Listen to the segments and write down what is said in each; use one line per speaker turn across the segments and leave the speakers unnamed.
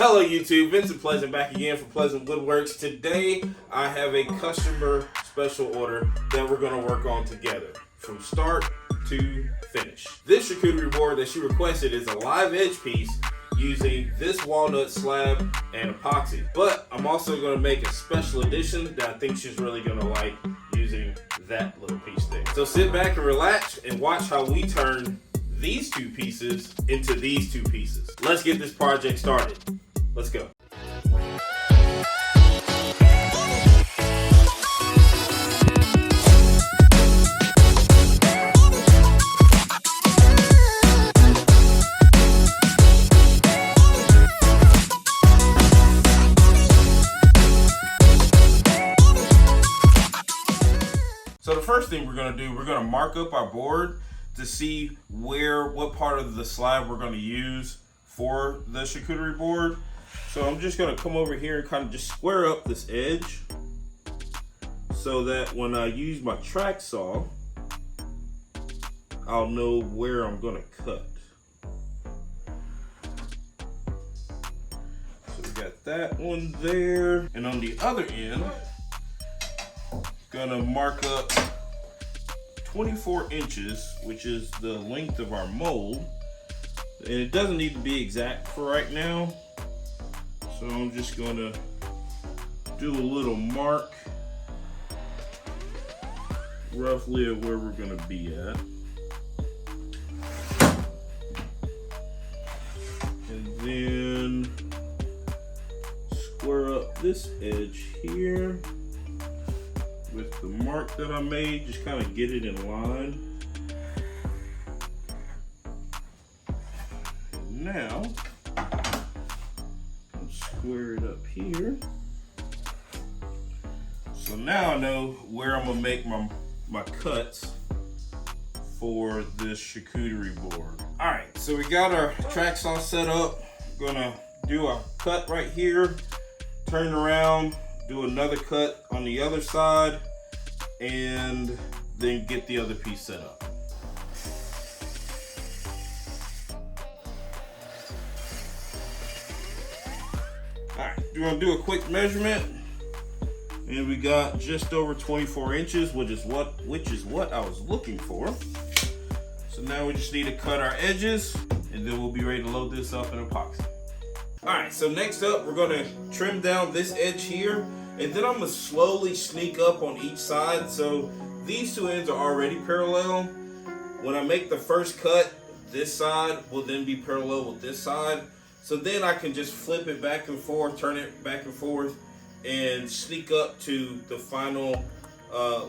Hello YouTube, Vincent Pleasant back again for Pleasant Woodworks. Today I have a customer special order that we're going to work on together from start to finish. This charcuterie board that she requested is a live edge piece using this walnut slab and epoxy. But I'm also going to make a special edition that I think she's really going to like using that little piece there. So sit back and relax and watch how we turn these two pieces into these two pieces. Let's get this project started. Let's go. So the first thing we're going to do, we're going to mark up our board to see what part of the slab we're going to use for the charcuterie board. So I'm just going to come over here and kind of just square up this edge so that when I use my track saw, I'll know where I'm going to cut. So we got that one there, and on the other end, gonna mark up 24 inches, which is the length of our mold. And it doesn't need to be exact for right now. So I'm just gonna do a little mark roughly at where we're gonna be at. And then square up this edge here with the mark that I made, just kind of get it in line. And now, I'll square it up here. So now I know where I'm gonna make my cuts for this charcuterie board. All right, so we got our track saw set up. I'm gonna do a cut right here, turn around, do another cut on the other side, and then get the other piece set up. All right, we're gonna do a quick measurement, and we got just over 24 inches, which is what I was looking for. So now we just need to cut our edges, and then we'll be ready to load this up in epoxy. All right, so next up, we're gonna trim down this edge here, and then I'm gonna slowly sneak up on each side. So these two ends are already parallel. When I make the first cut, this side will then be parallel with this side. So then I can just flip it back and forth, turn it back and forth, and sneak up to the final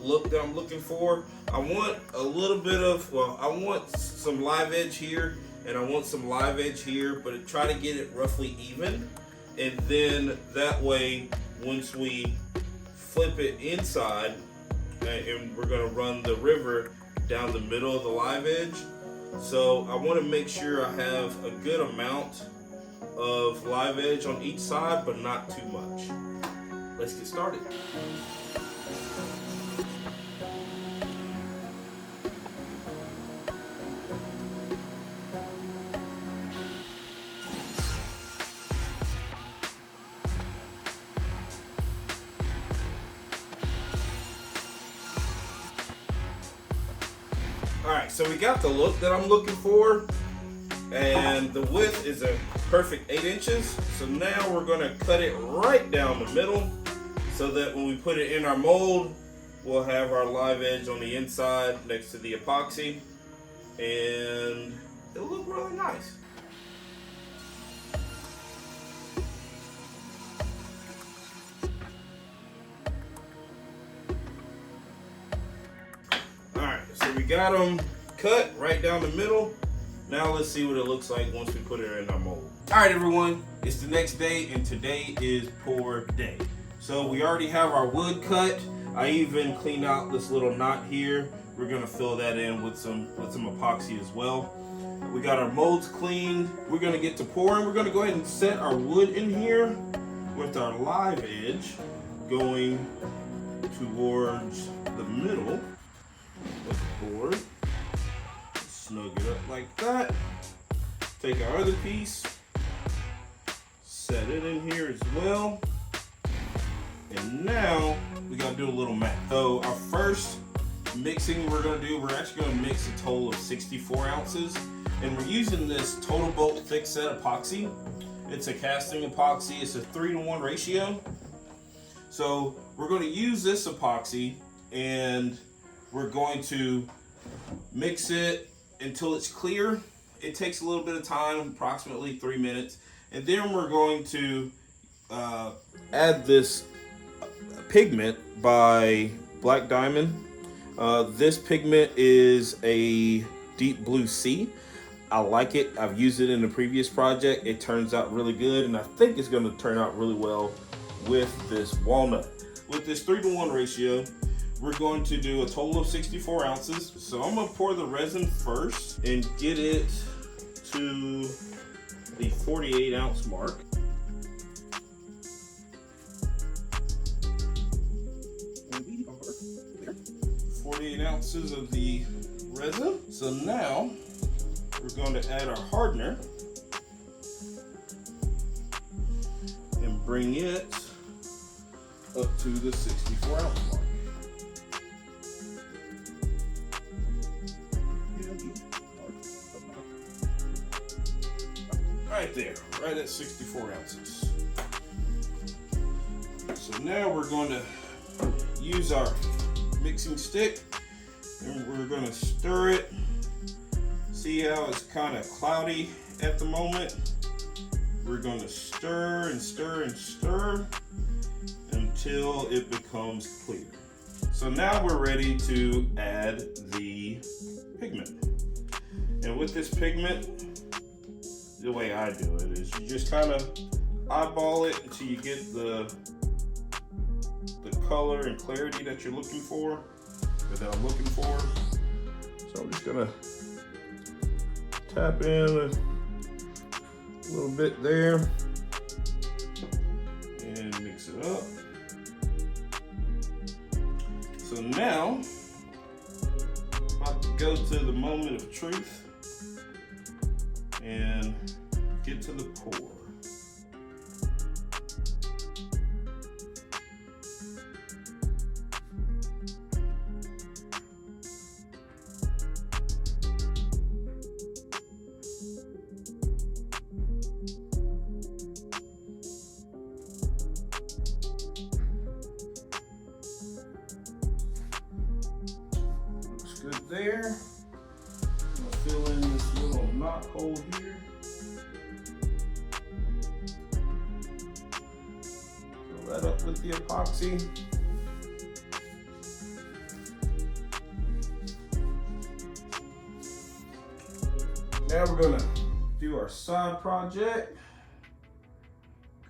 look that I'm looking for. I want a little bit of, I want some live edge here, and I want some live edge here, but try to get it roughly even. And then that way, once we flip it inside, and we're gonna run the river down the middle of the live edge. So I wanna make sure I have a good amount of live edge on each side, but not too much. Let's get started. Alright, so we got the look that I'm looking for, and the width is a perfect 8 inches. So now we're going to cut it right down the middle so that when we put it in our mold, we'll have our live edge on the inside next to the epoxy, and it'll look really nice. So we got them cut right down the middle. Now let's see what it looks like once we put it in our mold. All right, everyone, it's the next day, and today is pour day. So we already have our wood cut. I even cleaned out this little knot here. We're gonna fill that in with some epoxy as well. We got our molds cleaned. We're gonna get to pouring. We're gonna go ahead and set our wood in here with our live edge going towards the middle of the board. snug it up like that. Take our other piece, set it in here as well. And now we gotta do a little math. So our first mixing we're actually gonna mix a total of 64 ounces. And we're using this Total Bolt thick set epoxy. It's a casting epoxy. It's a 3-to-1 ratio. So we're going to use this epoxy and we're going to mix it until it's clear. It takes a little bit of time, approximately 3 minutes. And then we're going to add this pigment by Black Diamond. This pigment is a deep blue sea. I like it. I've used it in a previous project. It turns out really good, and I think it's going to turn out really well with this walnut. With this 3-to-1 ratio, we're going to do a total of 64 ounces. So I'm going to pour the resin first and get it to the 48 ounce mark. There. 48 ounces of the resin. So now we're going to add our hardener and bring it up to the 64 ounce mark. Right there, right at 64 ounces. So now we're going to use our mixing stick and we're going to stir it. See how it's kind of cloudy at the moment? We're going to stir and stir and stir until it becomes clear. So now we're ready to add the pigment. And with this pigment, the way I do it is you just kind of eyeball it until you get the color and clarity that you're looking for, or that I'm looking for. So I'm just gonna tap in a little bit there and mix it up. So now, I'm about to go to the moment of truth and get to the pour. Looks good there. I'm gonna fill in this little knot hole here. Fill that up with the epoxy. Now we're gonna do our side project.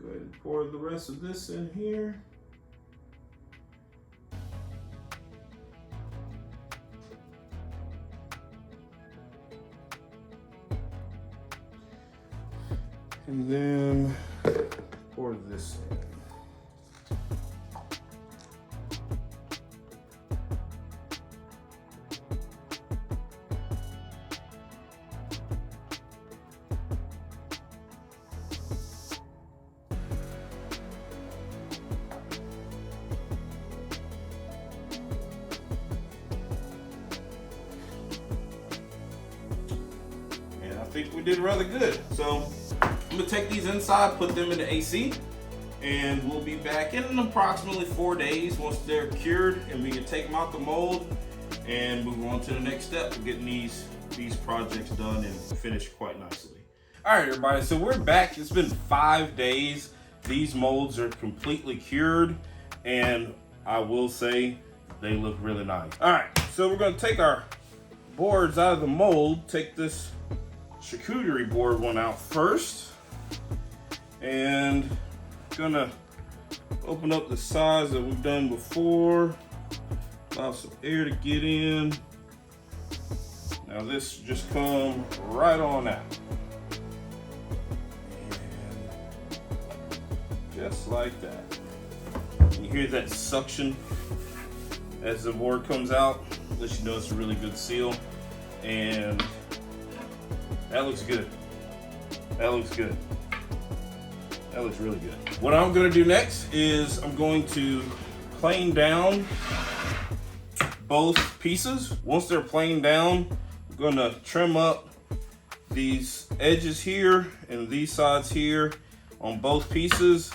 Go ahead and pour the rest of this in here. And then pour this in. And I think we did rather good. So I'm gonna take these inside, put them in the AC, and we'll be back in approximately 4 days once they're cured, and we can take them out the mold and move on to the next step of getting these projects done and finished quite nicely. All right, everybody, so we're back. It's been 5 days. These molds are completely cured, and I will say they look really nice. All right, so we're gonna take our boards out of the mold, take this charcuterie board one out first, and gonna open up the sides that we've done before, allow some air to get in. Now this just come right on out, and just like that. You hear that suction as the board comes out, lets you know it's a really good seal, and that looks good. That looks good. That looks really good. What I'm gonna do next is I'm going to plane down both pieces. Once they're planed down, I'm gonna trim up these edges here and these sides here on both pieces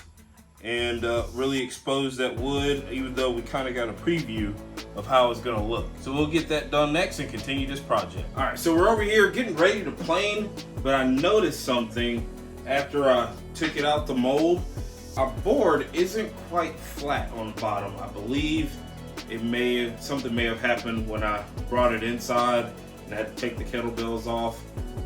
and really expose that wood, even though we kind of got a preview of how it's gonna look. So we'll get that done next and continue this project. All right, so we're over here getting ready to plane, but I noticed something after I took it out the mold. Our board isn't quite flat on the bottom. I believe something may have happened when I brought it inside and I had to take the kettlebells off.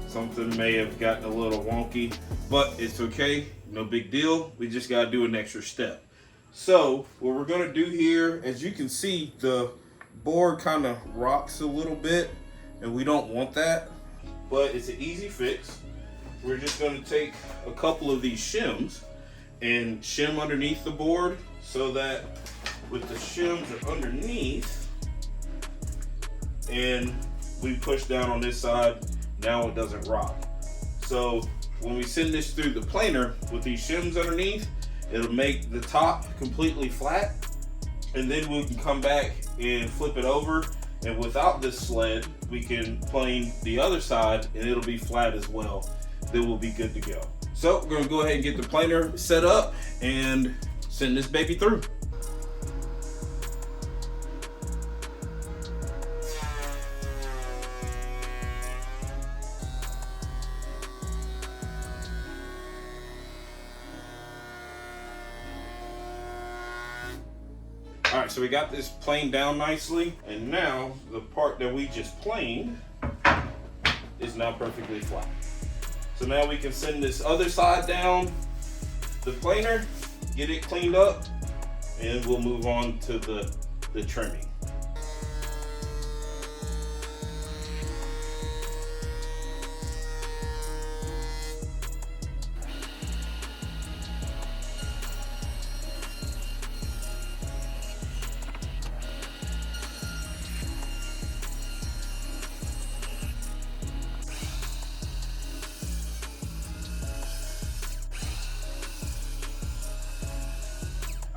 Something may have gotten a little wonky, but it's okay, no big deal. We just gotta do an extra step. So what we're gonna do here, as you can see, the board kind of rocks a little bit and we don't want that, but it's an easy fix. We're just gonna take a couple of these shims and shim underneath the board so that with the shims are underneath and we push down on this side, now it doesn't rock. So when we send this through the planer with these shims underneath, it'll make the top completely flat, and then we can come back and flip it over, and without this sled we can plane the other side and it'll be flat as well. Then we'll be good to go. So we're gonna go ahead and get the planer set up and send this baby through. All right, so we got this planed down nicely, and now the part that we just planed is now perfectly flat. So now we can send this other side down the planer, get it cleaned up, and we'll move on to the trimming.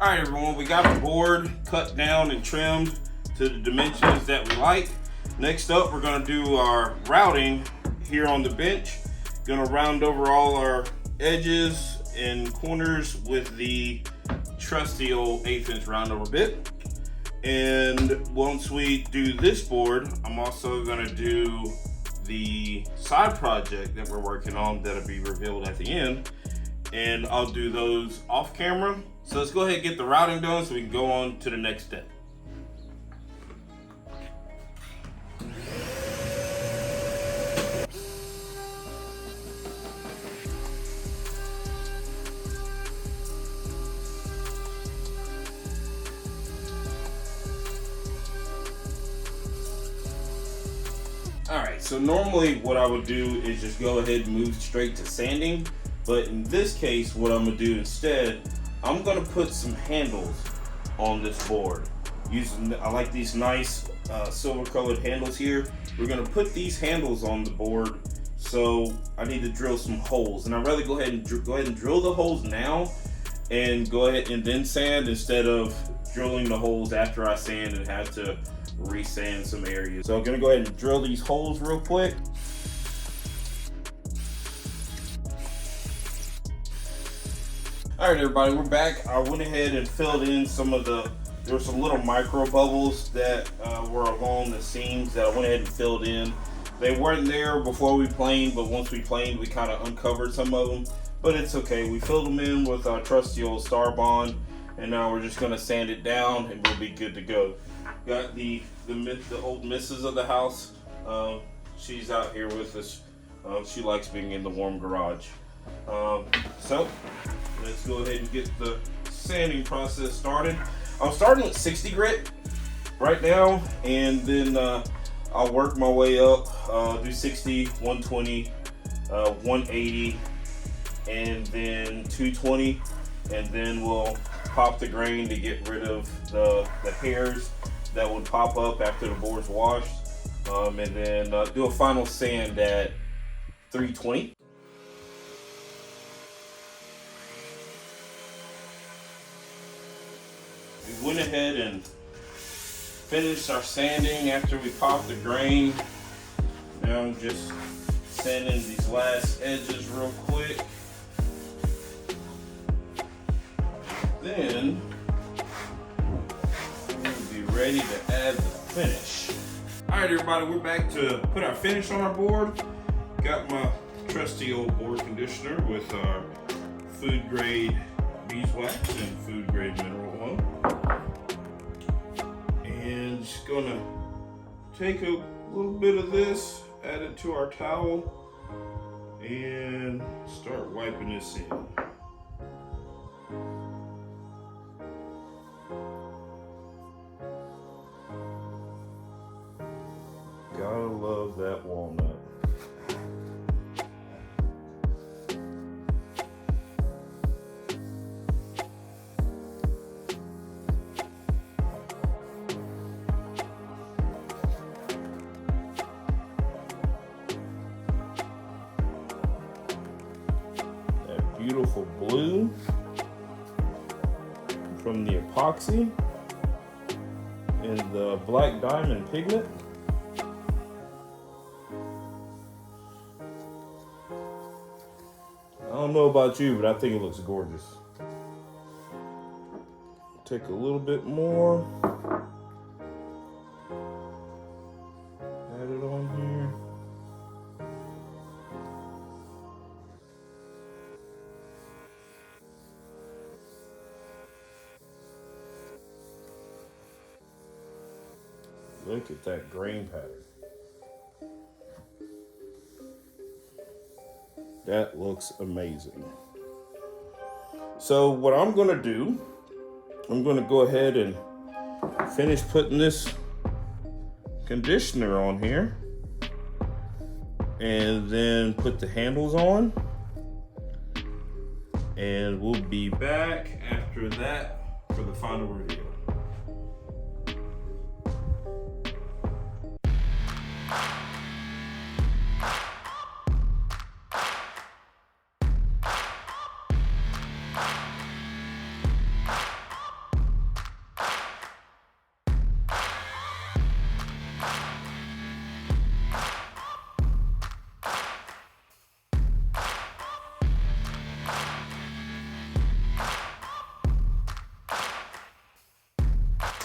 All right, everyone, we got our board cut down and trimmed to the dimensions that we like. Next up, we're gonna do our routing here on the bench. Gonna round over all our edges and corners with the trusty old 1/8" round over bit. And once we do this board, I'm also gonna do the side project that we're working on that'll be revealed at the end. And I'll do those off camera. So let's go ahead and get the routing done so we can go on to the next step. All right, so normally what I would do is just go ahead and move straight to sanding. But in this case, what I'm gonna do instead, I'm gonna put some handles on this board. I like these nice silver colored handles here. We're gonna put these handles on the board. So I need to drill some holes, and I'd rather go ahead and drill the holes now and go ahead and then sand instead of drilling the holes after I sand and have to re-sand some areas. So I'm gonna go ahead and drill these holes real quick. All right, everybody, we're back. I went ahead and filled in there were some little micro bubbles that were along the seams that I went ahead and filled in. They weren't there before we planed, but once we planed, we kind of uncovered some of them. But it's okay. We filled them in with our trusty old Star Bond, and now we're just gonna sand it down, and we'll be good to go. Got the old missus of the house. She's out here with us. She likes being in the warm garage. So let's go ahead and get the sanding process started. I'm starting with 60 grit right now, and then I'll work my way up, do 60, 120, 180, and then 220, and then we'll pop the grain to get rid of the hairs that would pop up after the board's washed, and then do a final sand at 320. we went ahead and finished our sanding after we popped the grain. Now I'm just sanding these last edges real quick. Then we'll be ready to add the finish. All right, everybody, we're back to put our finish on our board. Got my trusty old board conditioner with our food grade beeswax and food grade mineral oil. And just gonna take a little bit of this, add it to our towel, and start wiping this in. Gotta love that walnut. That beautiful blue from the epoxy and the black diamond pigment. I don't know about you, but I think it looks gorgeous. Take a little bit more. Add it on here. Look at that grain pattern. That looks amazing. So what I'm gonna do, I'm gonna go ahead and finish putting this conditioner on here and then put the handles on. And we'll be back after that for the final reveal.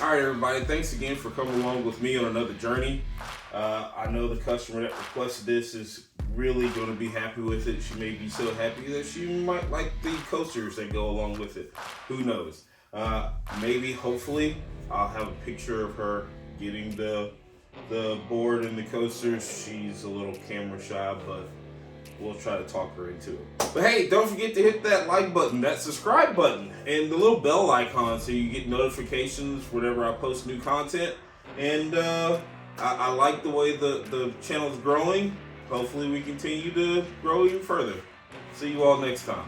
All right, everybody, thanks again for coming along with me on another journey. I know the customer that requested this is really going to be happy with it. She may be so happy that she might like the coasters that go along with it. Who knows? Maybe, hopefully, I'll have a picture of her getting the board and the coasters. She's a little camera shy, but we'll try to talk her into it. But hey, don't forget to hit that like button, that subscribe button, and the little bell icon so you get notifications whenever I post new content. And I like the way the channel's growing. Hopefully we continue to grow even further. See you all next time.